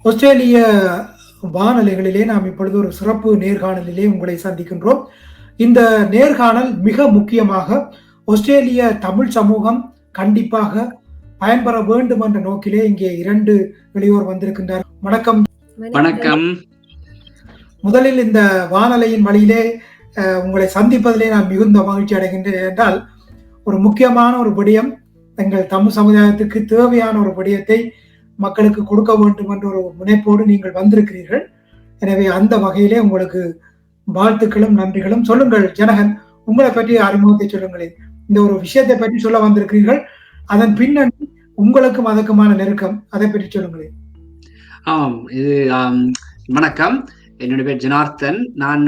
ஆஸ்திரேலிய வானொலிகளிலே நாம் இப்பொழுது ஒரு சிறப்பு நேர்காணலிலே உங்களை சந்திக்கின்றோம். இந்த நேர்காணல் மிக முக்கியமாக ஆஸ்திரேலிய தமிழ் சமூகம் கண்டிப்பாக பயன்பெற வேண்டும் என்ற நோக்கிலே இங்கே 2 இளையோர் வந்திருக்கின்றார். வணக்கம். வணக்கம். முதலில் இந்த வானொலியின் வழியிலே உங்களை சந்திப்பதிலே நான் மிகுந்த மகிழ்ச்சி அடைகின்றேன். என்றால் ஒரு முக்கியமான ஒரு விடயம், எங்கள் தமிழ் சமுதாயத்துக்கு தேவையான ஒரு விடயத்தை மக்களுக்கு கொடுக்க வேண்டும் என்ற ஒரு முனைப்போடு நீங்கள் வந்திருக்கிறீர்கள். எனவே அந்த வகையிலே உங்களுக்கு வாழ்த்துக்களும் நன்றிகளும். சொல்லுங்கள் ஜனகன், உங்களை பற்றி அறிமுகத்தை சொல்லுங்களேன். இந்த ஒரு விஷயத்தை பற்றி சொல்ல வந்திருக்கிறீர்கள், அதன் பின்னணி உங்களுக்கும் அதற்குமான நெருக்கம், அதை பற்றி சொல்லுங்களேன். வணக்கம், என்னுடைய பேர் ஜனார்த்தன். நான்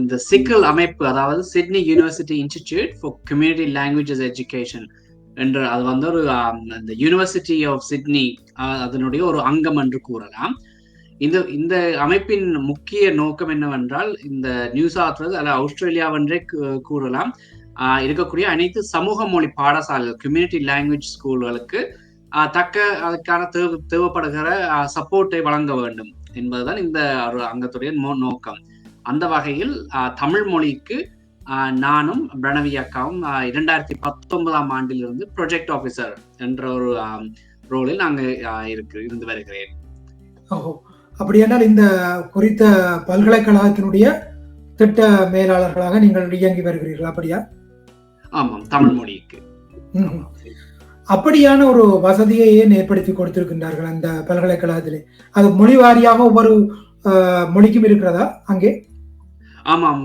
இந்த சிக்கிள் அமைப்பு, அதாவது Sydney university institute for community languages education என்ற, அது வந்து ஒரு இந்த யூனிவர்சிட்டி ஆஃப் சிட்னி அதனுடைய ஒரு அங்கம் என்று கூறலாம். இந்த அமைப்பின் முக்கிய நோக்கம் என்னவென்றால், இந்த நியூ சவுத் வேல்ஸ் அல்ல ஆஸ்திரேலியாவென்றே கூறலாம் இருக்கக்கூடிய அனைத்து சமூக மொழி பாடசாலைகள், கம்யூனிட்டி லாங்குவேஜ் ஸ்கூல்களுக்கு அதுக்கான தேவைப்படுகிற சப்போர்ட்டை வழங்க வேண்டும் என்பதுதான் இந்த ஒரு அங்கத்துடைய நோக்கம். அந்த வகையில் தமிழ் மொழிக்கு நானும் பிரணவி அக்காவும் 2019ஆம் ஆண்டிலிருந்து ப்ராஜெக்ட் ஆஃபீஸர் என்ற ஒரு ரோலில் நாங்கள் இருந்து வருகிறேன். அப்படியானால் இந்த குறித்த பல்கலைக்கழகத்தினுடைய திட்ட மேலாளர்களாக நீங்கள் இயங்கி வருகிறீர்கள், அப்படியா? ஆமாம், தமிழ் மொழிக்கு. அப்படியான ஒரு வசதியை ஏன் ஏற்படுத்தி கொடுத்திருக்கின்றார்கள் அந்த பல்கலைக்கழகத்திலே? அது மொழி வாரியாக ஒவ்வொரு மொழிக்கும் இருக்கிறதா அங்கே? ஆமாம்,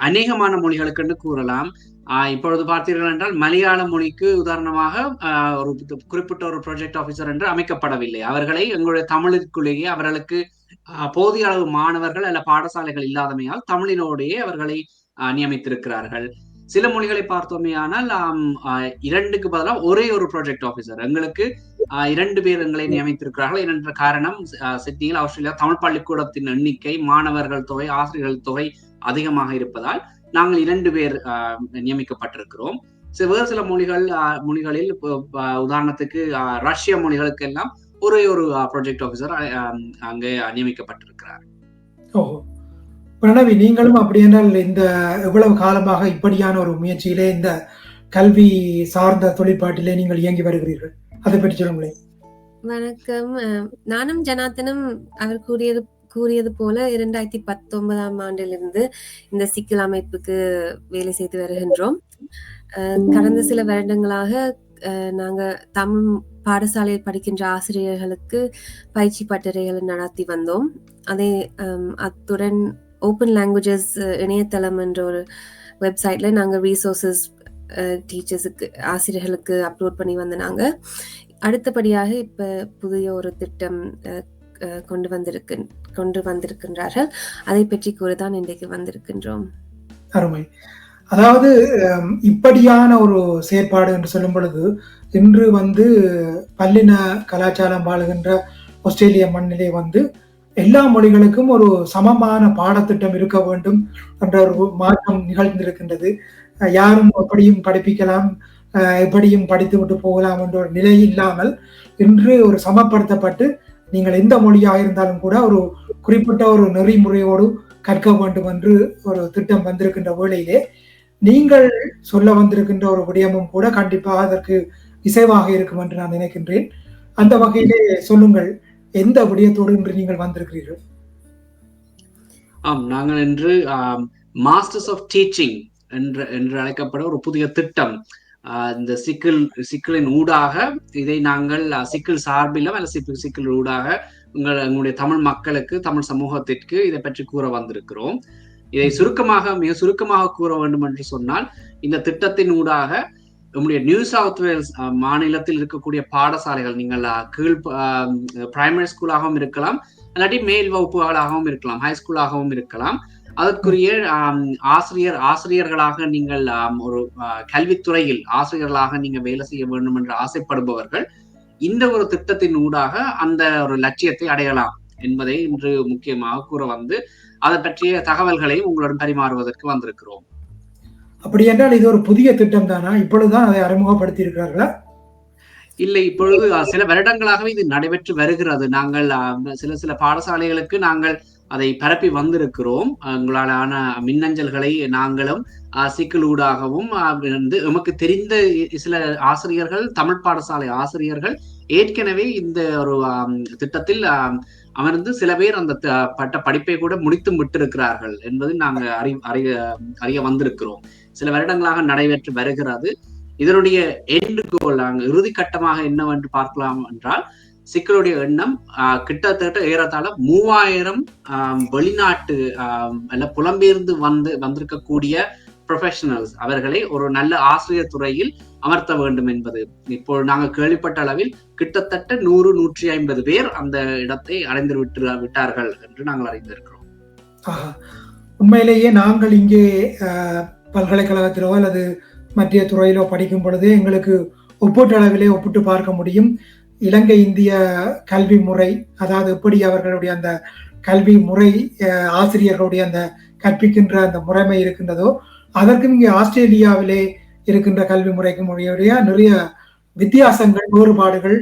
அநேகமான மொழிகளுக்கு கூறலாம். இப்பொழுது பார்த்தீர்கள் என்றால், மலையாள மொழிக்கு உதாரணமாக ஒரு குறிப்பிட்ட ஒரு ப்ராஜெக்ட் ஆஃபீஸர் என்று அமைக்கப்படவில்லை. அவர்களை எங்களுடைய தமிழுக்குள்ளேயே அவர்களுக்கு போதிய அளவு மாணவர்கள் அல்ல பாடசாலைகள் இல்லாதமையால் தமிழினோடையே அவர்களை நியமித்திருக்கிறார்கள். சில மொழிகளை பார்த்தோமே ஆனால் 2க்கு பதிலாக ஒரே ஒரு ப்ராஜெக்ட் ஆஃபீஸர், எங்களுக்கு 2 பேர் எங்களை நியமித்திருக்கிறார்கள். என்ற காரணம், சிட்னியில் ஆஸ்திரேலியா தமிழ் பள்ளிக்கூடத்தின் எண்ணிக்கை, மாணவர்கள் தொகை, ஆசிரியர்கள் தொகை அதிகமாக இருப்பதால் நாங்கள் 2 பேர் நியமிக்கப்பட்டிருக்கிறோம். வேறு சில மொழிகளில் உதாரணத்துக்கு ரஷ்ய மொழிகளுக்கு எல்லாம் ஒரே ஒரு ப்ராஜெக்ட் ஆஃபீஸர் அங்கே நியமிக்கப்பட்டிருக்கிறார். பிரணவி, நீங்களும் அப்படி என்றால் இந்த எவ்வளவு காலமாக இப்படியான ஒரு முயற்சியிலே, இந்த கல்வி சார்ந்த தொழிற்பாட்டிலே நீங்கள் இயங்கி வருகிறீர்கள், அதை பற்றி சொல்லுங்களேன். வணக்கம். நானும் ஜனார்த்தனும் அவர் கூறியது போல 2019ஆம் ஆண்டிலிருந்து இந்த சிக்கல் அமைப்புக்கு வேலை செய்து வருகின்றோம். கடந்த சில வருடங்களாக நாங்க தமிழ் பாடசாலையில் படிக்கின்ற ஆசிரியர்களுக்கு பயிற்சி பட்டறைகளை நடத்தி வந்தோம். அத்துடன் ஓப்பன் லாங்குவேஜஸ் இணையதளம் என்ற ஒரு வெப்சைட்ல நாங்கள் ரீசோர்சஸ் டீச்சர்ஸுக்கு, ஆசிரியர்களுக்கு அப்லோட் பண்ணி வந்தாங்க. அடுத்தபடியாக இப்ப புதிய ஒரு திட்டம் கொண்டு வந்திருக்கின்றார்கள். அதை பற்றி கூறதான் இன்றைக்கு வந்திருக்கின்றோம். அருமை. அதாவது இப்படியான ஒரு செயற்பாடு என்று சொல்லும் பொழுது, இன்று பல்லின கலாச்சாரம் வாழுகின்ற ஆஸ்திரேலிய மண்ணிலே எல்லா மொழிகளுக்கும் ஒரு சமமான பாடத்திட்டம் இருக்க வேண்டும் என்ற ஒரு மாற்றம் நிகழ்ந்திருக்கின்றது. யாரும் எப்படியும் படிப்பிக்கலாம், எப்படியும் படித்து விட்டு போகலாம் என்ற ஒரு நிலை இல்லாமல், இன்று ஒரு சமப்படுத்தப்பட்டு நீங்கள் எந்த மொழியாக இருந்தாலும் கூட ஒரு குறிப்பிட்ட ஒரு நெறிமுறையோடு கற்க வேண்டும் என்று ஒரு திட்டம் வந்திருக்கின்ற வேளையிலே, நீங்கள் சொல்ல வந்திருக்கின்ற ஒரு விடயமும் கூட கண்டிப்பாக அதற்கு இசைவாக இருக்கும் என்று நான் நினைக்கின்றேன். அந்த வகையிலே சொல்லுங்கள், எந்த விடயத்தோடு இன்று நீங்கள் வந்திருக்கிறீர்கள்? நாங்கள் இன்று மாஸ்டர்ஸ் ஆஃப் டீச்சிங் என்று அழைக்கப்பட ஒரு புதிய திட்டம், இந்த சிக்கலின் ஊடாக இதை நாங்கள் சிக்கல் சார்பிலும் அல்ல சிக்கல் ஊடாக எங்களுடைய தமிழ் மக்களுக்கு, தமிழ் சமூகத்திற்கு இதை பற்றி கூற வந்திருக்கிறோம். இதை மிக சுருக்கமாக கூற வேண்டும் என்று சொன்னால், இந்த திட்டத்தின் ஊடாக நம்முடைய நியூ சவுத் வேல்ஸ் மாநிலத்தில் இருக்கக்கூடிய பாடசாலைகள், நீங்கள் கீழ் பிரைமரி ஸ்கூலாகவும் இருக்கலாம், இல்லாட்டி மேல் வகுப்புகளாகவும் இருக்கலாம், ஹை ஸ்கூலாகவும் இருக்கலாம், அதற்குரிய ஆசிரியர்களாக நீங்கள் ஒரு கல்வித்துறையில் ஆசிரியர்களாக நீங்க வேலை செய்ய வேண்டும் என்று ஆசைப்படுபவர்கள் இந்த ஒரு திட்டத்தின் ஊடாக அந்த ஒரு லட்சியத்தை அடையலாம் என்பதை இன்று முக்கியமாக கூற அதை பற்றிய தகவல்களை உங்களுடன் பரிமாறுவதற்கு வந்திருக்கிறோம். அப்படி என்றால் இது ஒரு புதிய திட்டம் தானா? இப்பொழுதுதான் அதை அறிமுகப்படுத்தி இருக்கிறார்களா? இல்லை, இப்பொழுது சில வருடங்களாகவே இது நடைபெற்று வருகிறது. நாங்கள் சில பாடசாலைகளுக்கு நாங்கள் அதை பரப்பி வந்திருக்கிறோம். உங்களாலான மின்னஞ்சல்களை நாங்களும் சிக்கலூடாகவும் வந்து எமக்கு தெரிந்த சில ஆசிரியர்கள், தமிழ் பாடசாலை ஆசிரியர்கள் ஏற்கனவே இந்த ஒரு திட்டத்தில் அமர்ந்து சில பேர் அந்த பட்ட படிப்பை கூட முடித்து விட்டிருக்கிறார்கள் என்பது நாங்கள் அறிய வந்திருக்கிறோம். சில வருடங்களாக நடைபெற்று வருகிறது. இதனுடைய எண்ட் கோல், இறுதி கட்டமாக என்னவென்று பார்க்கலாம் என்றால், சிக்கலுடைய எண்ணம் கிட்டத்தட்ட ஏறத்தாழ 3000 வெளிநாட்டு அல்ல புலம்பெயர்ந்து வந்திருக்கக்கூடிய ப்ரொஃபஷனல்ஸ் அவர்களை ஒரு நல்ல ஆசிரியர் துறையில் அமர்த்த வேண்டும் என்பது. இப்போ நாங்கள் கேள்விப்பட்ட அளவில் கிட்டத்தட்ட 100-150 பேர் அந்த இடத்தை அடைந்து விட்டார்கள் என்று நாங்கள் அறிந்திருக்கிறோம். உண்மையிலேயே நாங்கள் இங்கே பல்கலைக்கழகத்திலோ அல்லது மத்திய துறையிலோ படிக்கும் பொழுது எங்களுக்கு ஒப்பீட்டளவிலே ஒப்பிட்டு பார்க்க முடியும். இலங்கை இந்திய கல்வி முறை, அதாவது எப்படி அவர்களுடைய அந்த கல்வி முறை, ஆசிரியர்களுடைய அந்த கற்பிக்கின்ற அந்த முறைமை இருக்கின்றதோ, அதற்கும் இங்கே ஆஸ்திரேலியாவிலே இருக்கின்ற கல்வி முறைக்கும் உடைய நிறைய வித்தியாசங்கள், வேறுபாடுகள்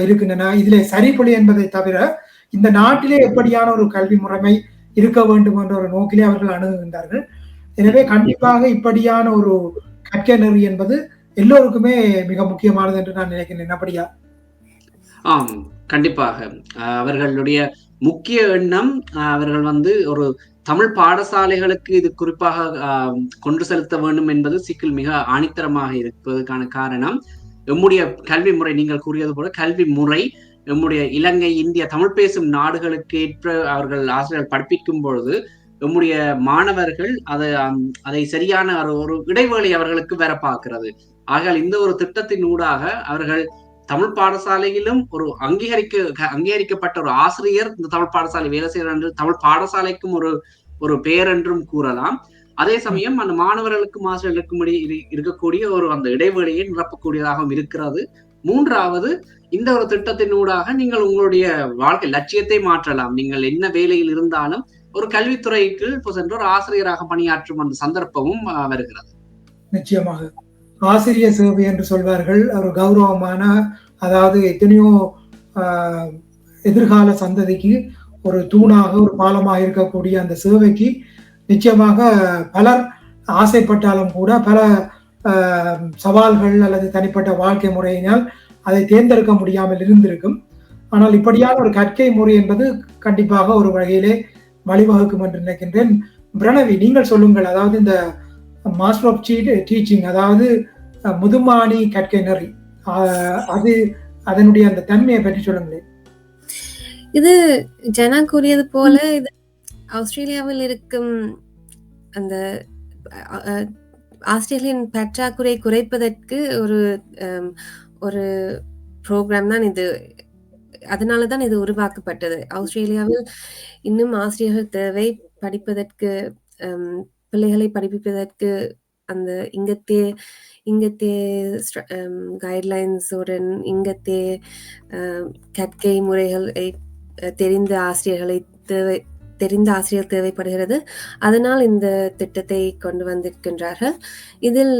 இருக்கின்றன. இதிலே சரிபொழி என்பதை தவிர இந்த நாட்டிலே எப்படியான ஒரு கல்வி முறைமை இருக்க வேண்டும் என்ற ஒரு நோக்கிலே அவர்கள் அணுகுகின்றார்கள். எனவே கண்டிப்பாக இப்படியான ஒரு கற்கை நெறி என்பது எல்லோருக்குமே மிக முக்கியமானது என்று நான் நினைக்கிறேன். அப்படியா? ஆம், கண்டிப்பாக. அவர்களுடைய முக்கிய எண்ணம், அவர்கள் வந்து ஒரு தமிழ் பாடசாலைகளுக்கு இது குறிப்பாக கொண்டு செலுத்த வேண்டும் என்பது சிக்கல் மிக ஆணித்தரமாக இருப்பதற்கான காரணம், எம்முடைய கல்வி முறை, நீங்கள் கூறியது போல கல்வி முறை நம்முடைய இலங்கை, இந்திய, தமிழ் பேசும் நாடுகளுக்கு ஏற்ற அவர்கள் ஆசிரியர்கள் படிப்பிக்கும் பொழுது நம்முடைய மாணவர்கள் அதை சரியான ஒரு இடைவேளை அவர்களுக்கு வேற பார்க்கிறது. ஆகையால் இந்த ஒரு திட்டத்தின் ஊடாக அவர்கள் தமிழ் பாடசாலையிலும் ஒரு அங்கீகரிக்கப்பட்ட ஒரு ஆசிரியர் இந்த தமிழ் பாடசாலை வேலை செய்கிறார் என்று தமிழ் பாடசாலைக்கும் ஒரு பெயர் என்றும் கூறலாம். அதே சமயம் அந்த மாணவர்களுக்கும் ஆசிரியர்களுக்கும் இருக்கக்கூடிய ஒரு அந்த இடைவெளியை நிரப்பக்கூடியதாகவும் இருக்கிறது. மூன்றாவது, இந்த ஒரு திட்டத்தின் ஊடாக நீங்கள் உங்களுடைய வாழ்க்கை லட்சியத்தை மாற்றலாம். நீங்கள் என்ன வேலையில் இருந்தாலும் ஒரு கல்வித்துறைக்கு சென்று ஒரு ஆசிரியராக பணியாற்றும் அந்த சந்தர்ப்பமும் வருகிறது. நிச்சயமாக ஆசிரியர் சேவை என்று சொல்வார்கள். ஒரு கௌரவமான, அதாவது எத்தனையோ எதிர்கால சந்ததிக்கு ஒரு தூணாக, ஒரு பாலமாக இருக்கக்கூடிய அந்த சேவைக்கு நிச்சயமாக பலர் ஆசைப்பட்டாலும் கூட பல சவால்கள் அல்லது தனிப்பட்ட வாழ்க்கை முறையினால் அதை தேர்ந்தெடுக்க முடியாமல் இருந்திருக்கும். ஆனால் இப்படியான ஒரு கற்கை முறை என்பது கண்டிப்பாக ஒரு வகையிலே வழிவகுக்கும் என்று நினைக்கின்றேன். பிரணவி, நீங்கள் சொல்லுங்கள். அதாவது இந்த மாஸ்டர் ஆஃப் டீச்சிங், அதாவது முதுமானி கற்கை நெறி, அது அதனுடைய அந்த தன்மையை பற்றி சொல்லுங்களேன். இது ஜனா கூறியது போல, இது ஆஸ்திரேலியாவில் இருக்கும் அந்த ஆஸ்திரேலியன் பற்றாக்குறை குறைப்பதற்கு ஒரு ப்ரோக்ராம் தான் இது. அதனாலதான் இது உருவாக்கப்பட்டது. ஆஸ்திரேலியாவில் இன்னும் ஆசிரியர்கள் தேவை, படிப்பதற்கு, பிள்ளைகளை படிப்பிப்பதற்கு. அந்த இங்கத்தே கைட்லைன்ஸுடன் இங்கத்தே கற்கை முறைகளை தெரிந்த ஆசிரியர் தேவைப்படுகிறது. அதனால் இந்த திட்டத்தை கொண்டு வந்திருக்கின்றார்கள். இதில்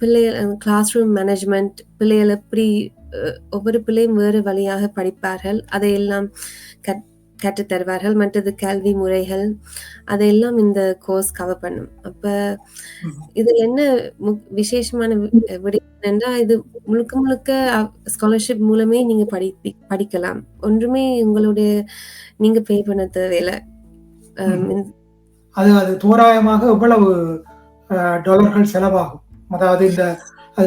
பிள்ளைகள் கிளாஸ் ரூம் மேனேஜ்மெண்ட், பிள்ளைகள் எப்படி ஒவ்வொரு பிள்ளையும் வேறு வழியாக படிப்பார்கள், அதையெல்லாம் கற்றுத் தருவார்கள். மற்றது கல்வி முறைகள், அதையெல்லாம் இந்த கோர்ஸ் கவர் பண்ணும். அப்ப இதுல என்ன விசேஷமான விடயம் என்றால், இது முழுக்க ஸ்காலர்ஷிப் மூலமே நீங்க படிக்கலாம். ஒன்றுமே நீங்க பே பண்ண தேவையில்லை. அது தோராயமாக எவ்வளவு டாலர்கள் செலவாகும்? அதாவது இந்த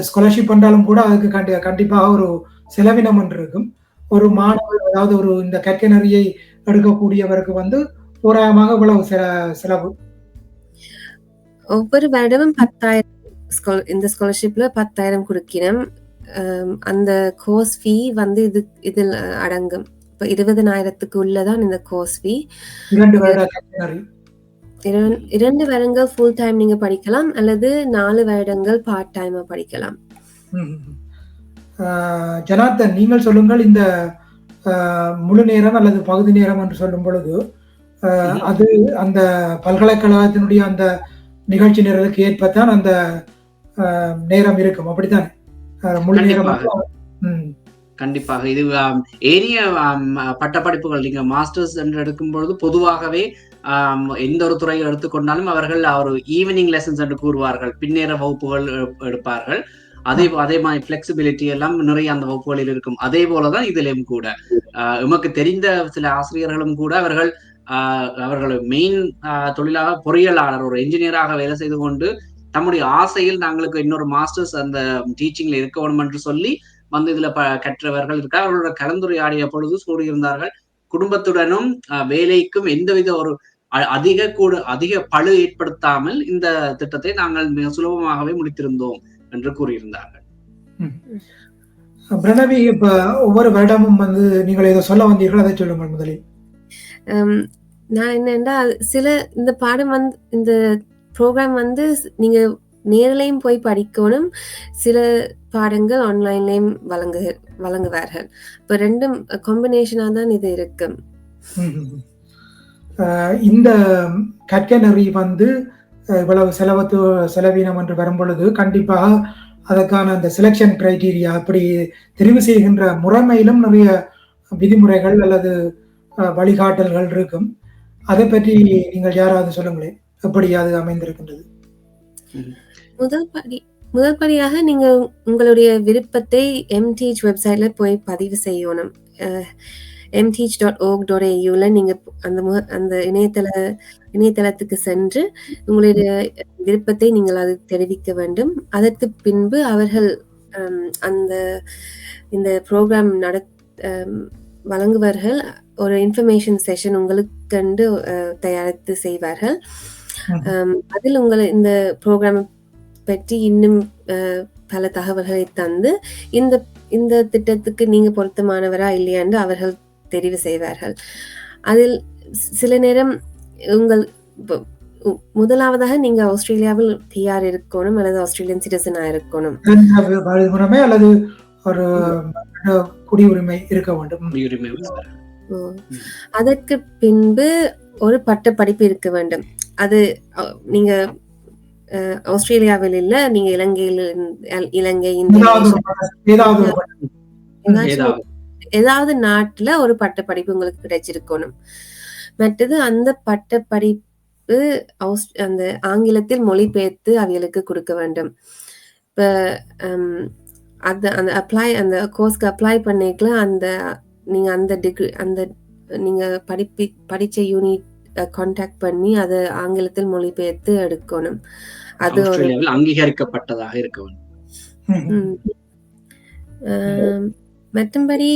ஸ்காலர்ஷிப் பண்ணாலும் கூட அதுக்கு கண்டிப்பாக ஒரு செலவினம் என்று இருக்கும். ஒரு மாணவர், அதாவது ஒரு இந்த கற்கை நெறியை எடுக்கக்கூடியவருக்கு தோராயமாக இவ்வளவு செலவு? ஒவ்வொரு வருடமும் 10,000 இந்த ஸ்காலர்ஷிப்ல 10,000 கொடுக்கிறோம். அந்த கோர்ஸ் ஃபீ இதில் அடங்கும். இப்ப 20,000க்கு உள்ளதான் இந்த கோர்ஸ் ஃபீ. 2 வருடங்கள் ஃபுல் டைம் நீங்க படிக்கலாம், அல்லது 4 வருடங்கள் பார்ட் டைமா படிக்கலாம். ஜனார்த்தன், நீங்கள் சொல்லுங்கள். இந்த முழு நேரம் அல்லது பகுதி நேரம் என்று சொல்லும் பொழுது அது அந்த பல்கலைக்கழகத்தினுடைய அந்த நிகழ்ச்சி நேரத்துக்கு ஏற்பத்தான் அந்த நேரம் இருக்கும், அப்படித்தானே? முழு நேரம் கண்டிப்பாக இது ஏனைய பட்டப்படிப்புகள் நீங்க மாஸ்டர்ஸ் என்று எடுக்கும் பொழுது பொதுவாகவே எந்த ஒரு துறையை எடுத்துக்கொண்டாலும் அவர்கள் ஒரு ஈவினிங் லெசன்ஸ் என்று கூறுவார்கள், பின்னேற வகுப்புகள் எடுப்பார்கள். அதே மாதிரி பிளெக்சிபிலிட்டி எல்லாம் நிறைய அந்த வகுப்புகளில் இருக்கும். அதே போலதான் இதிலும் கூட எமக்கு தெரிந்த சில ஆசிரியர்களும் கூட அவர்கள் மெயின் தொழிலாக பொறியியலாளர் ஒரு என்ஜினியராக வேலை செய்து கொண்டு தம்முடைய ஆசையில் நாங்களுக்கு இன்னொரு மாஸ்டர்ஸ் அந்த டீச்சிங்ல இருக்க வேணும் என்று சொல்லி வந்து இதுல கற்றவர்கள் இருக்கா. அவர்களோட கலந்துரையாடிய பொழுது கூறியிருந்தார்கள், குடும்பத்துடனும் வேலைக்கும் எந்தவித ஒரு அதிக பழு ஏற்படுத்தாமல் இந்த திட்டத்தை நாங்கள் மிக சுலபமாகவே முடித்திருந்தோம் என்று கூறியிருந்தார்கள். பிரணவி, இப்ப ஒவ்வொரு வருடமும் வந்து நீங்கள் ஏதோ சொல்ல வந்தீர்கள், அதை சொல்லுங்கள் முதலில். நான் என்னன்னா சில இந்த பாடம் வந்து இந்த ப்ரோக்ராம் வந்து நீங்க நேரிலையும் போய் படிக்கணும், சில பாடங்கள் ஆன்லைன்லயும் வழங்குவார்கள். இப்ப ரெண்டும் காம்பினேஷனா தான் இது இருக்கு. இந்த கற்கனரி வந்து இவ்வளவு செலவீனம் என்று வரும் பொழுது கண்டிப்பாக அதற்கான அந்த செலெக்ஷன் கிரைட்டீரியா அப்படி தெரிவு செய்கின்ற முறைமையிலும் நிறைய விதிமுறைகள் அல்லது வழிகாட்டல்கள் இருக்கும். அதை பற்றி நீங்கள் யாராவது சொல்லுங்களேன், எப்படி அது அமைந்திருக்கின்றது? முதல் படியாக நீங்க உங்களுடைய விருப்பத்தை mteach வெப்சைட்ல போய் பதிவு செய்யணும். mteach.org.au நீங்க அந்த இணையதளத்துக்கு சென்று உங்களுடைய விருப்பத்தை நீங்கள் அது தெரிவிக்க வேண்டும். அதற்கு பின்பு அவர்கள் இந்த ப்ரோக்ராம் வழங்குவார்கள். ஒரு இன்ஃபர்மேஷன் செஷன் உங்களுக்கு தயாரித்து செய்வார்கள். அதில் இந்த ப்ரோக்ராம் பற்றி இன்னும் பல தகவல்களை தந்து இந்த திட்டத்துக்கு நீங்க பொருத்தமானவரா இல்லையா என்று அவர்கள் தெரிவு செய்வார்கள். அதில் சில நேரம் முதலாவதாக நீங்க ஆஸ்திரேலியாவில் PR இருக்கணும் அல்லது ஆஸ்திரேலியன் சிட்டிசனா இருக்கணும், அல்லது ஒரு குடியுரிமை இருக்க வேண்டும். அதற்கு பின்பு ஒரு பட்ட படிப்பு இருக்க வேண்டும். அது நீங்க ஆஸ்திரேலியாவில் இல்ல, நீங்க இலங்கை ஏதாவது நாட்டுல ஒரு பட்ட படிப்பு உங்களுக்கு கிடைச்சிருக்கணும். மற்றது அந்த பட்ட படிப்பு அந்த ஆங்கிலத்தில் மொழிபெயர்த்து அவைகளுக்கு கொடுக்க வேண்டும். இப்ப அந்த கோர்ஸ்க்கு அப்ளை பண்ணிக்கலாம். நீங்க அந்த டிகிரி நீங்க படிச்ச யூனிட் கான்டாக்ட் பண்ணி அதை ஆங்கிலத்தில் மொழிபெயர்த்து எடுக்கணும். அது அங்கீகரிக்கப்பட்டதாக இருக்க வேண்டும். மற்றபடி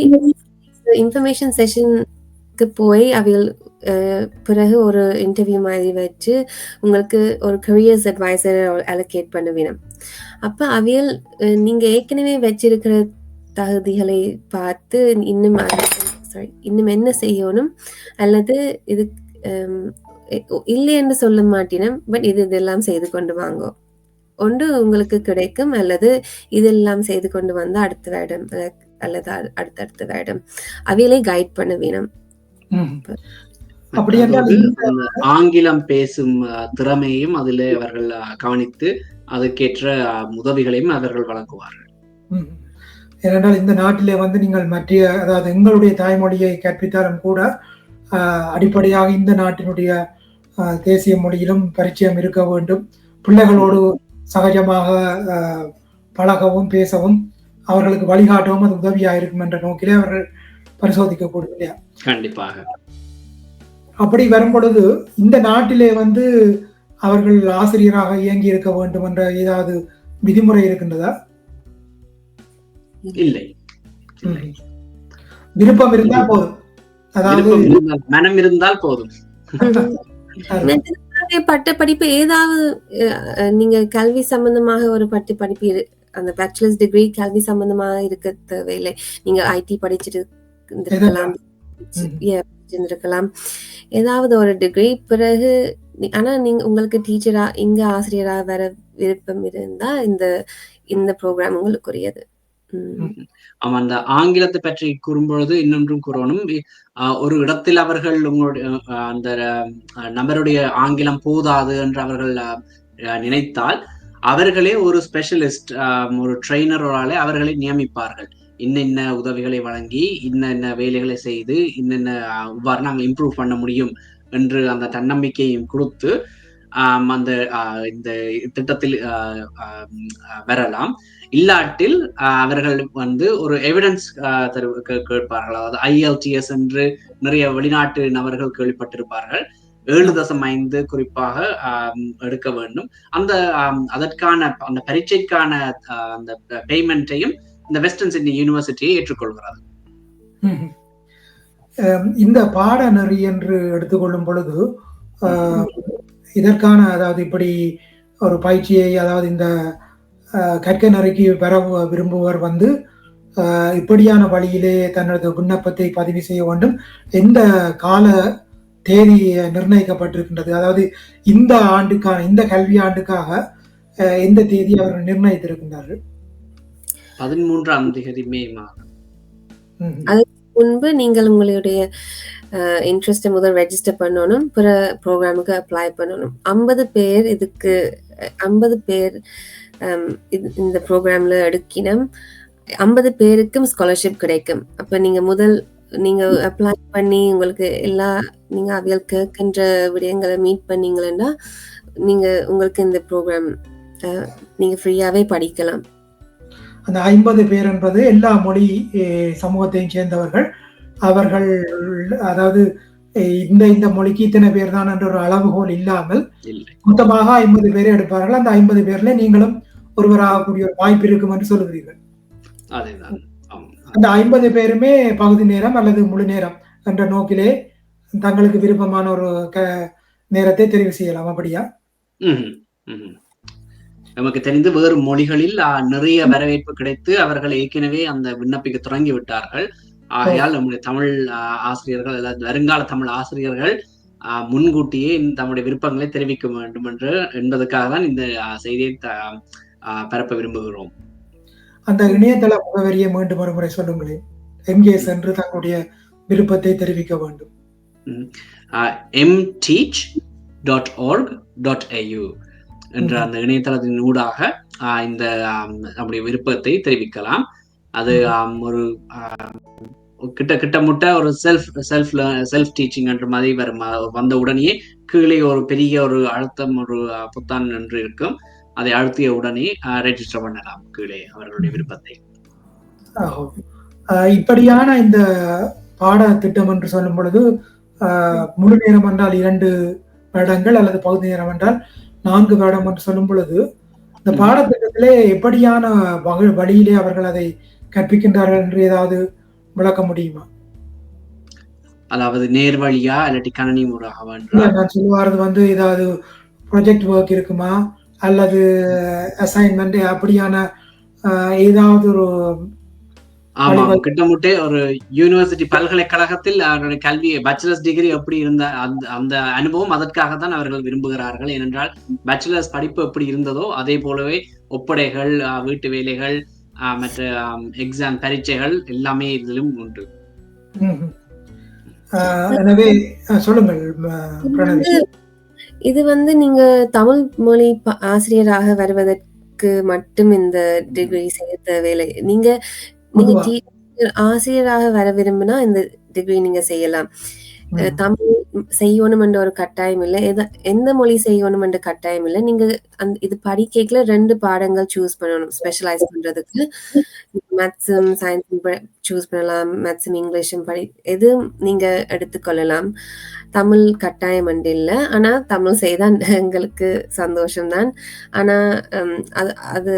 இன்ஃபர்மேஷன் செஷனுக்கு போய் அவைகள் பிறகு ஒரு இன்டர்வியூ மாதிரி வச்சு உங்களுக்கு ஒரு கரியர்ஸ் அட்வைசர் அலோகேட் பண்ண வேணும். அப்ப அவைகள் நீங்க ஏற்கனவே வச்சிருக்கிற தகுதிகளை பார்த்து இன்னும் என்ன செய்யணும் அல்லது இது இல்லை என்று சொல்ல மாட்டினோம், பட் இதெல்லாம் செய்து கொண்டு வாங்க ஒன்று உங்களுக்கு கிடைக்கும், அல்லது இதெல்லாம் செய்து கொண்டு வந்து அடுத்த வருடம் அல்லது அடுத்தடுத்த வருடம் அவைகளை கைட் பண்ண வேணும். ஆங்கிலம் பேசும் திறமையும் அதில் அவர்கள் கவனித்து அதுக்கேற்ற உதவிகளையும் அவர்கள் வழங்குவார்கள். ஏனென்றால் இந்த நாட்டிலே வந்து நீங்கள் மற்ற அதாவது எங்களுடைய தாய்மொழியை கற்பித்தாலும் கூட அடிப்படையாக இந்த நாட்டினுடைய தேசிய மொழியிலும் பரிச்சயம் இருக்க வேண்டும். பிள்ளைகளோடு சகஜமாக பழகவும் பேசவும் அவர்களுக்கு வழிகாட்டவும் அது உதவியாக இருக்கும் என்ற நோக்கிலே அவர்கள் பரிசோதிக்கக்கூடும் இல்லையா? கண்டிப்பாக. அப்படி வரும் பொழுது இந்த நாட்டிலே வந்து அவர்கள் ஆசிரியராக இயங்கி இருக்க வேண்டும் என்ற ஏதாவது விதிமுறை இருக்கின்றதா? இல்லை. விருப்பம் இருந்தால் போதும், அதாவது மனம் இருந்தால் போதும். பட்ட படிப்பு ஏதாவது நீங்க கல்வி சம்பந்தமாக ஒரு பட்ட படிப்பு அந்த பேச்சுலர்ஸ் டிகிரி கல்வி சம்பந்தமாக இருக்க தேவையில்லை. நீங்க IT படிச்சிருக்கலாம், ஏதாவது ஒரு டிகிரி. பிறகு ஆனா நீங்க உங்களுக்கு டீச்சரா இங்க ஆசிரியரா வர விருப்பம் இருந்தா இந்த ப்ரோக்ராம் உங்களுக்குரியது. அந்த ஆங்கிலத்தை பற்றி கூறும்பொழுது இன்னொன்றும் கூறணும். ஒரு இடத்தில் அவர்கள் உங்களுடைய அந்த நபருடைய ஆங்கிலம் போதாது என்று அவர்கள் நினைத்தால் அவர்களே ஒரு ஸ்பெஷலிஸ்ட், ஒரு ட்ரெயினராலே அவர்களை நியமிப்பார்கள். இன்ன உதவிகளை வழங்கி இன்ன வேலைகளை செய்து இவ்வாறு நாங்கள் இம்ப்ரூவ் பண்ண முடியும் என்று அந்த தன்னம்பிக்கையும் கொடுத்து அந்த இந்த திட்டத்தில் வரலாம். இல்லாட்டில் அவர்கள் ஒரு எவிடன்ஸ் கேட்பார்கள். அதாவது IELTS என்று நிறைய வெளிநாட்டு நபர்கள் கேள்விப்பட்டிருப்பார்கள். 7.5 குறிப்பாக எடுக்க வேண்டும். அதற்கான அந்த பரீட்சைக்கான அந்த பேமெண்ட்டையும் இந்த வெஸ்டர்ன் சிட்னி யூனிவர்சிட்டியை ஏற்றுக்கொள்கிறது. இந்த பாடநெறி என்று எடுத்துக்கொள்ளும் பொழுது இதற்கான அதாவது இப்படி ஒரு பயிற்சியை அதாவது இந்த கற்கை நெறிக்கு பெற விரும்புவர் இப்படியான வழியிலே தனது விண்ணப்பத்தை பதிவு செய்ய வேண்டும். எந்த கால தேதி நிர்ணயிக்கப்பட்டிருக்கின்றது? அதாவது இந்த ஆண்டுக்கான இந்த கல்வி ஆண்டுக்காக எந்த தேதி அவர்கள் நிர்ணயித்திருக்கின்றார்கள்? 13ஆம் தேதி மே மாதம். அதுக்கு முன்பு நீங்கள் உங்களுடைய இன்ட்ரெஸ்ட்டை முதல் ரெஜிஸ்டர் பண்ணணும், பிற ப்ரோக்ராமுக்கு அப்ளை பண்ணணும். 50 பேர் இதுக்கு 50 பேர் இந்த ப்ரோக்ராம்ல எடுக்கினம். 50 பேருக்கும் ஸ்காலர்ஷிப் கிடைக்கும். அப்ப நீங்க அப்ளை பண்ணி உங்களுக்கு நீங்க அவியல் கேட்கின்ற விடயங்களை மீட் பண்ணீங்கன்னா உங்களுக்கு இந்த ப்ரோக்ராம் நீங்க ஃப்ரீயாவே படிக்கலாம். அந்த 50 பேர் என்பது எல்லா மொழி சமூகத்தையும் சேர்ந்தவர்கள். அவர்கள் அதாவது இந்த மொழிக்கு இத்தனை பேர் தான் என்ற ஒரு அளவுகோல் இல்லாமல் மொத்தமாக 50 பேரை எடுப்பார்கள். அந்த 50 பேர்ல நீங்களும் ஒருவராகக்கூடிய ஒரு வாய்ப்பு இருக்கும் என்று சொல்லுகிறீர்கள். அந்த 50 பேருமே பகுதி நேரம் அல்லது முழு நேரம் என்ற நோக்கிலே தங்களுக்கு விருப்பமான ஒரு நேரத்தை தெரிவு செய்யலாம். அப்படியா? நமக்கு தெரிந்து வேறு மொழிகளில் நிறைய வரவேற்பு கிடைத்து அவர்கள் ஏற்கனவே அந்த விண்ணப்பிக்க தொடங்கி விட்டார்கள். ஆகையால் நம்முடைய தமிழ் ஆசிரியர்கள் அல்லது வருங்கால தமிழ் ஆசிரியர்கள் முன்கூட்டியே தம்முடைய விருப்பங்களை தெரிவிக்க வேண்டும் என்பதற்காக தான் இந்த செய்தியை பரப்ப விரும்புகிறோம். அந்த இணையதள முகவரியை மீண்டும் ஒரு முறை சொல்லுங்களேன். எங்கே சென்று தங்களுடைய விருப்பத்தை தெரிவிக்க வேண்டும்? mteach.org.au என்ற அந்த இணையதளத்தின் ஊடாக இந்த நம்முடைய விருப்பத்தை தெரிவிக்கலாம். அது ஒரு கிட்டமுட்ட ஒரு செல்ஃப் டீச்சிங் என்ற மாதிரி வந்த உடனே கீழே ஒரு பெரிய ஒரு அழுத்தம் ஒரு புத்தான் என்று இருக்கும். அதை அழுத்திய உடனே ரெஜிஸ்டர் பண்ணலாம் கீழே அவர்களுடைய விருப்பத்தை. இப்படியான இந்த பாட திட்டம் என்று சொல்லும் பொழுது முழு நேரம் என்றால் 2 வருடங்கள் அல்லது பகுதி நேரம் என்றால் 4 வருடம் என்று சொல்லும் பொழுது இந்த பாடத்திட்டத்திலே எப்படியான வழியிலே அவர்கள் அதை கற்பிக்கின்றார்கள் என்று ஏதாவது விளக்க முடியுமா? அதாவது நேர்வழியா இல்லாட்டி கணினி முறையாக? நான் சொல்லுவாரு ஏதாவது ப்ராஜெக்ட் ஒர்க் இருக்குமா அல்லது அசைன்மெண்ட் அப்படியான ஏதாவது ஒரு? ஆமா, கிட்டமுட்ட ஒரு யூனிவர்சிட்டி பல்கலைக்கழகத்தில் அவருடைய கல்வி பேச்சுலர்ஸ் டிகிரி எப்படி இருந்த அந்த அனுபவம் அதற்காக தான் அவர்கள் விரும்புகிறார்கள். ஏனென்றால் பேச்சுலர்ஸ் படிப்பு எப்படி இருந்ததோ அதே போலவே ஒப்படைகள், வீட்டு வேலைகள், மற்ற எக்ஸாம் பரீட்சைகள் எல்லாமே இதிலும் உண்டு. எனவே சொல்லுங்கள். இது நீங்க தமிழ் மொழி ஆசிரியராக வருவதற்கு மட்டும் இந்த டிகிரி செய்ய தேவையில்லை. நீங்க ஆசிரியராக வர விரும்பினா இந்த டிகிரி நீங்க செய்யலாம். தமிழ் செய்யணும் என்ற ஒரு கட்டாயம் இல்லை, எந்த மொழி செய்யணும் என்ற கட்டாயம் இல்லை. நீங்க இது படிக்கல 2 பாடங்கள் சூஸ் பண்ணணும். ஸ்பெஷலைஸ் பண்றதுக்கு மேத்ஸும் சயின்ஸும் சூஸ் பண்ணலாம், மேத்ஸும் இங்கிலீஷும் எதுவும் நீங்க எடுத்துக்கொள்ளலாம். தமிழ் கட்டாயம் என்று இல்லை. ஆனா தமிழ் செய்தான் எங்களுக்கு சந்தோஷம்தான். ஆனா அது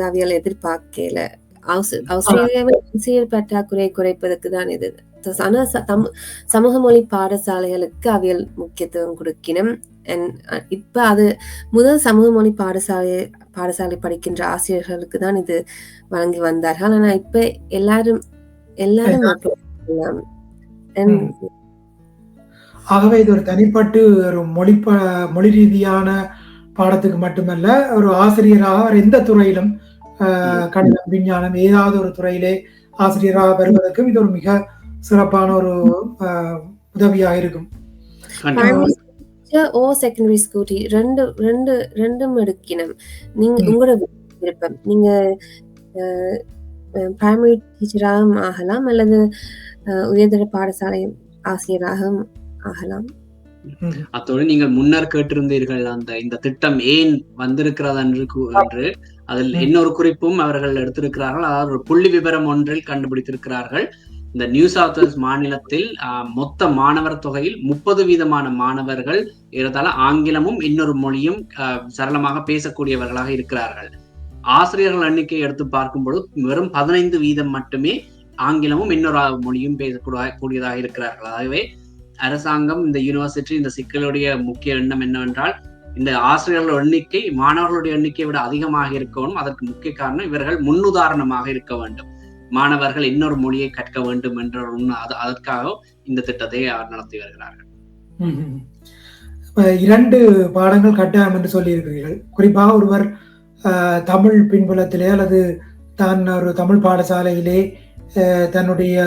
அவியல் எதிர்பார்க்கல. ஆசிரியர் பற்றாக்குறை குறைப்பதற்கு தான் இது. ஆனா சமூக மொழி பாடசாலைகளுக்கு அவியல் முக்கியத்துவம் கொடுக்கணும். இப்ப அது முதல் சமூக மொழி பாடசாலை படிக்கின்ற ஆசிரியர்களுக்கு தான் இது வழங்கி வந்தார்கள். ஆனா இப்ப எல்லாரும் ஆகவே இது ஒரு தனிப்பட்டு ஒரு மொழி ரீதியான பாடத்துக்கு மட்டுமல்ல, ஒரு ஆசிரியராக எந்த துறையிலும் கணிதம், விஞ்ஞானம் ஏதாவது ஒரு துறையிலே ஆசிரியராக வருவதற்கும் இது ஒரு மிக சிறப்பான ஒரு உதவியாக இருக்கும். செகண்டரி ஸ்கூல் ரெண்டும் எடுக்கணும். நீங்க உங்களோட விருப்பம். நீங்க பிரைமரி டீச்சராகவும் ஆகலாம் அல்லது உயர்தர பாடசாலை ஆசிரியராகவும் ஆகலாம். அத்தோடு நீங்கள் முன்னர் கேட்டிருந்தீர்கள் இந்த திட்டம் ஏன் வந்திருக்கிறது என்று அதில் இன்னொரு குறிப்பும் அவர்கள் எடுத்திருக்கிறார்கள். அதாவது ஒரு புள்ளி விவரம் ஒன்றில் கண்டுபிடித்திருக்கிறார்கள். இந்த நியூ சவுத் வேல்ஸ் மாநிலத்தில் மொத்த மாணவர் தொகையில் 30% மாணவர்கள் ஏறத்தாழ ஆங்கிலமும் இன்னொரு மொழியும் சரளமாக பேசக்கூடியவர்களாக இருக்கிறார்கள். ஆசிரியர்கள் எண்ணிக்கையை எடுத்து பார்க்கும்போது வெறும் 15% மட்டுமே ஆங்கிலமும் இன்னொரு மொழியும் பேசக்கூடியதாக இருக்கிறார்கள். ஆகவே அரசாங்கம், இந்த யூனிவர்சிட்டி, இந்த சிக்கலுடைய முக்கிய எண்ணம் என்னவென்றால், இந்த ஆசிரியர்கள் எண்ணிக்கை மாணவர்களுடைய எண்ணிக்கையை விட அதிகமாக இருக்கணும். அதற்கு முக்கிய காரணம் இவர்கள் முன்னுதாரணமாக இருக்க வேண்டும். மாணவர்கள் இன்னொரு மொழியை கற்க வேண்டும் என்ற அதற்காக இந்த திட்டத்தை நடத்தி வருகிறார்கள். 2 பாடங்கள் கட்டாயம் என்று சொல்லி இருக்கிறீர்கள். குறிப்பாக ஒருவர் தமிழ் பின்புலத்திலே அல்லது தான் ஒரு தமிழ் பாடசாலையிலே தன்னுடைய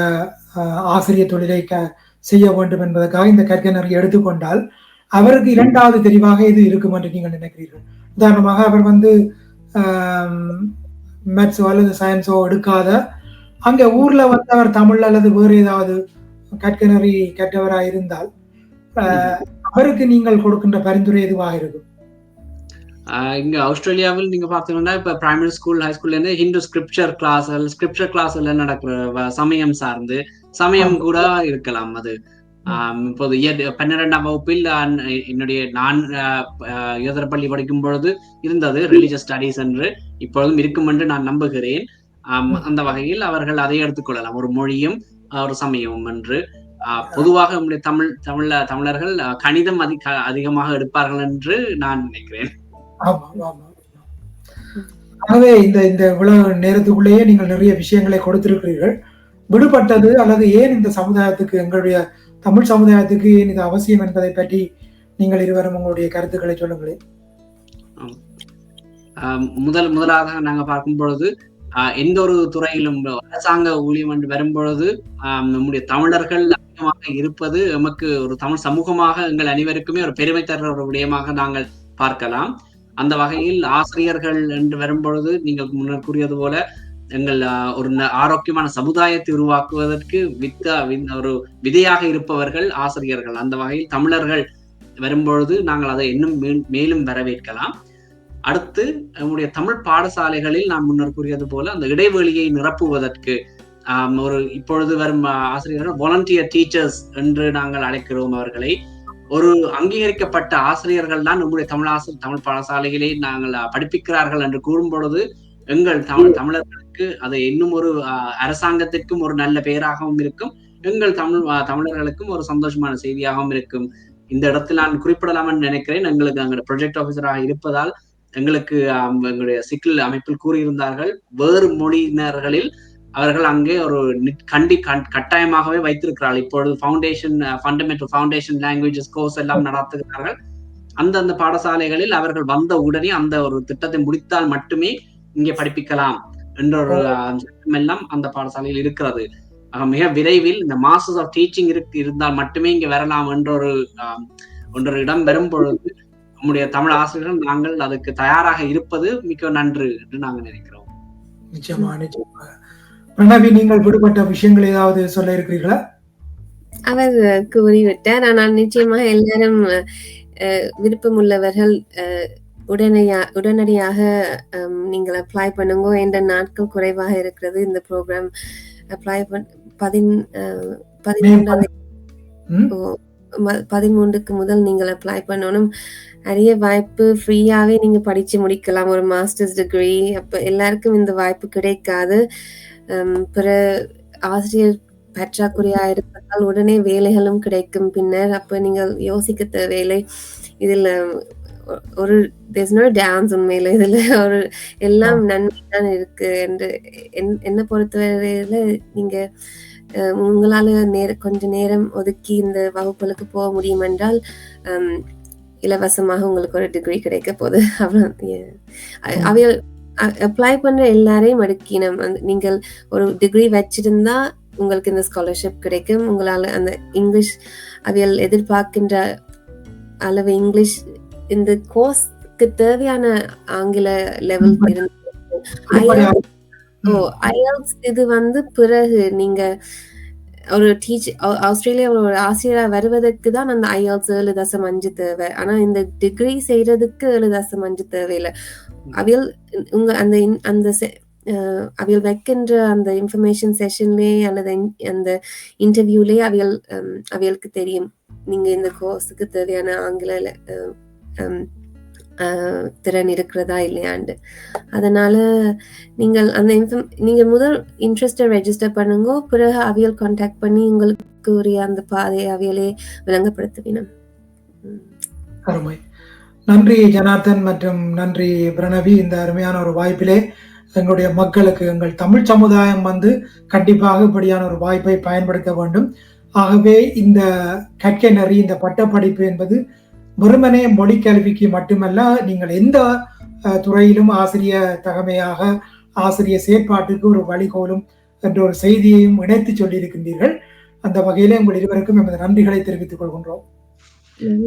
ஆசிரியர் தொழிலை செய்ய வேண்டும் என்பதற்காக இந்த கற்கனரை எடுத்துக்கொண்டால் அவருக்கு 2வது தெரிவாக இது இருக்கும் என்று நீங்கள் நினைக்கிறீர்கள்? உதாரணமாக அவர் மேத்ஸோ அல்லது சயின்ஸோ எடுக்காத அங்க ஊர்ல அவர் தமிழ் அல்லது வேறு ஏதாவது கற்கனரி கற்றவராக இருந்தால் அவருக்கு நீங்கள் கொடுக்கின்ற பரிந்துரை எதுவாக இருக்கும்? இங்க ஆஸ்திரேலியாவில் நீங்க பாத்தீங்கன்னா இப்ப பிரைமரி ஸ்கூல், ஹை ஸ்கூல்ல இருந்து ஹிந்து ஸ்கிரிப்சர் கிளாஸ்ல நடக்கிற சமயம் சார்ந்து சமயம் கூட இருக்கலாம். அது இப்போது 12ஆம் வகுப்பில் நான் யோதர பள்ளி படிக்கும் பொழுது இருந்தது ரிலிஜியஸ் ஸ்டடீஸ் என்று, இப்பொழுதும் இருக்கும் என்று நான் நம்புகிறேன். அந்த வகையில் அவர்கள் அதை எடுத்துக்கொள்ளலாம், ஒரு மொழியும் ஒரு சமயமும் என்று. பொதுவாக நம்முடைய தமிழர்கள் கணிதம் அதிகமாக எடுப்பார்கள் என்று நான் நினைக்கிறேன். ஆகவே இந்த இவ்வளவு நேரத்துக்குள்ளேயே நீங்கள் நிறைய விஷயங்களை கொடுத்திருக்கிறீர்கள். விடுபட்டது அல்லது ஏன் இந்த சமுதாயத்துக்கு, எங்களுடைய தமிழ் சமுதாயத்துக்கு ஏன் இது அவசியம் என்பதை பற்றி நீங்கள் இருவரும் உங்களுடைய கருத்துக்களை சொல்லுங்களேன். முதலாக நாங்க பார்க்கும் பொழுது எந்த ஒரு துறையிலும் அரசாங்க ஊழியம் என்று வரும்பொழுது நம்முடைய தமிழர்கள் அதிகமாக இருப்பது நமக்கு ஒரு தமிழ் சமூகமாக எங்கள் அனைவருக்குமே ஒரு பெருமை தர ஒரு விடயமாக நாங்கள் பார்க்கலாம். அந்த வகையில் ஆசிரியர்கள் என்று வரும்பொழுது நீங்கள் முன்னர் கூறியது போல எங்கள் ஒரு ஆரோக்கியமான சமுதாயத்தை உருவாக்குவதற்கு ஒரு விதையாக இருப்பவர்கள் ஆசிரியர்கள். அந்த வகையில் தமிழர்கள் வரும்பொழுது நாங்கள் அதை இன்னும் மேலும் வரவேற்கலாம். அடுத்து நம்முடைய தமிழ் பாடசாலைகளில் நான் முன்னர் கூறியது போல அந்த இடைவெளியை நிரப்புவதற்கு இப்பொழுது வரும் ஆசிரியர்கள் வாலண்டியர் டீச்சர்ஸ் என்று நாங்கள் அழைக்கிறோம். அவர்களை ஒரு அங்கீகரிக்கப்பட்ட ஆசிரியர்கள் தான் நம்முடைய தமிழ் பாடசாலைகளை நாங்கள் படிப்பிக்கிறார்கள் என்று கூறும் பொழுது எங்கள் தமிழர்களுக்கு அது இன்னும் ஒரு அரசாங்கத்திற்கும் ஒரு நல்ல பெயராகவும் இருக்கும், எங்கள் தமிழர்களுக்கும் ஒரு சந்தோஷமான செய்தியாகவும் இருக்கும். இந்த இடத்தில் நான் குறிப்பிடலாம் என்று நினைக்கிறேன். எங்களுக்கு அங்கே ப்ரொஜெக்ட் ஆபீசராக இருப்பதால் எங்களுக்கு எங்களுடைய சிக்கல் அமைப்பில் கூறியிருந்தார்கள், வேறு மொழியினர்களில் அவர்கள் அங்கே ஒரு கட்டாயமாகவே வைத்திருக்கிறார்கள். இப்பொழுது ஃபண்டமெண்டல் ஃபவுண்டேஷன் லாங்குவேஜஸ் கோர்ஸ் எல்லாம் நடத்துகிறார்கள். அந்த பாடசாலைகளில் அவர்கள் வந்த உடனே அந்த ஒரு திட்டத்தை முடித்தால் மட்டுமே இங்கே படிப்பிக்கலாம் என்ற ஒரு சட்டம் எல்லாம் அந்த பாடசாலையில் இருக்கிறது. மிக விரைவில் இந்த மாஸ்டர்ஸ் ஆஃப் டீச்சிங் இருந்தால் மட்டுமே இங்கே வரலாம் என்ற ஒரு இடம் வரும் பொழுது நம்முடைய தமிழ் ஆசிரியர்கள் நாங்கள் அதுக்கு தயாராக இருப்பது மிக நன்று என்று நாங்கள் நினைக்கிறோம். நிச்சயமா. பிரணவி, நீங்கள் விடுபட்ட விஷயங்கள் ஏதாவது சொல்ல இருக்கிறீர்களா? அவர் கூறிவிட்டார். ஆனால் நிச்சயமாக எல்லாரும் விருப்பம் உள்ளவர்கள் உடனடியாக நீங்கள் அப்ளை பண்ணுங்க. என்ற நாட்கள் குறைவாக இருக்கிறது. இந்த ப்ரோக்ராம் அப்ளை 13க்கு முதல் நீங்கள் அப்ளை பண்ணணும். நிறைய வாய்ப்பு, ஃப்ரீயாவே நீங்க படிச்சு முடிக்கலாம் ஒரு மாஸ்டர்ஸ் டிகிரி. அப்ப எல்லாருக்கும் இந்த வாய்ப்பு கிடைக்காது. பிற ஆசிரியர் பற்றாக்குறையா இருப்பதால் உடனே வேலைகளும் கிடைக்கும் பின்னர். அப்ப நீங்கள் யோசிக்க தேவையில்லை. இதுல ஒரு there's no dance உண்மையில. இதுல ஒரு எல்லாம் நன்மைதான் இருக்கு என்று என்ன பொறுத்தவரையில நீங்க உங்களால கொஞ்ச நேரம் ஒதுக்கி இந்த வகுப்புகளுக்கு போக முடியும் என்றால் இலவசமாக உங்களுக்கு ஒரு டிகிரி கிடைக்க போகுது. அவைகள் அப்ளை பண்ற எல்லாரையும் அடுக்கினம். நீங்கள் ஒரு டிகிரி வச்சிருந்தா உங்களுக்கு இந்த ஸ்காலர்ஷிப் கிடைக்கும். உங்களால அந்த இங்கிலீஷ் அவைகள் எதிர்பார்க்கின்ற அளவு இங்கிலீஷ் இந்த கோர்ஸ்க்கு தேவையான ஆங்கில லெவல் ஐஎல்ஸ் இது வந்து பிறகு நீங்க ஒரு ஆஸ்திரேலியாவில் ஒரு ஆசிரியரா வருவதற்கு தான் அந்த ஐஎல்ஸ் 7.5 தேவை. ஆனா இந்த டிகிரி செய்யறதுக்கு 7.5 தேவையில்லை. அவியல் உங்க அந்த அவியல் வைக்கின்ற அந்த இன்ஃபர்மேஷன் செஷன்லயே அல்லது அந்த இன்டர்வியூலயே அவியலுக்கு தெரியும் நீங்க இந்த கோர்ஸுக்கு தேவையான ஆங்கில திறன் இருக்கிறதா இல்லையாண்டு. அதனால நீங்கள் நீங்க முதல் இன்ட்ரெஸ்ட்டை ரெஜிஸ்டர் பண்ணுங்க. பிறகு அவியல் கான்டாக்ட் பண்ணி உங்களுக்கு உரிய அந்த பாதையை அவியலே விளங்கப்படுத்துவினம். அருமை. நன்றி ஜனார்தன் மற்றும் நன்றி பிரணவி. இந்த அருமையான ஒரு வாய்ப்பிலே எங்களுடைய மக்களுக்கு, எங்கள் தமிழ் சமுதாயம் வந்து கண்டிப்பாக இப்படியான ஒரு வாய்ப்பை பயன்படுத்த வேண்டும். ஆகவே இந்த கற்கை இந்த பட்டப்படிப்பு என்பது வெறுமனே மொழி கல்விக்கு மட்டுமல்ல, நீங்கள் எந்த துறையிலும் ஆசிரிய தகமையாக ஆசிரிய செயற்பாட்டுக்கு ஒரு வழிகோலும் என்ற ஒரு செய்தியையும் இணைத்து சொல்லியிருக்கின்றீர்கள். அந்த வகையிலே உங்கள் இருவருக்கும் எமது நன்றிகளை தெரிவித்துக் கொள்கின்றோம்.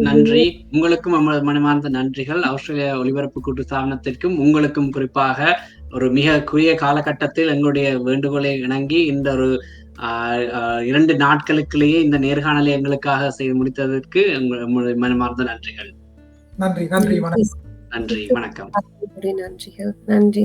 நன்றி. உங்களுக்கும் மனமார்ந்த நன்றிகள். ஆஸ்திரேலியா ஒலிபரப்பு கூட்டு ஸ்தாபனத்திற்கும் உங்களுக்கும் குறிப்பாக ஒரு மிக குறுகிய காலகட்டத்தில் எங்களுடைய வேண்டுகோளை இணங்கி இந்த ஒரு 2 நாட்களுக்குள்ளேயே இந்த நேர்காணலை எங்களுக்காக செய்து முடித்ததற்கு உங்களுடைய மனமார்ந்த நன்றிகள். நன்றி. நன்றி. வணக்கம். நன்றி. வணக்கம். நன்றிகள். நன்றி.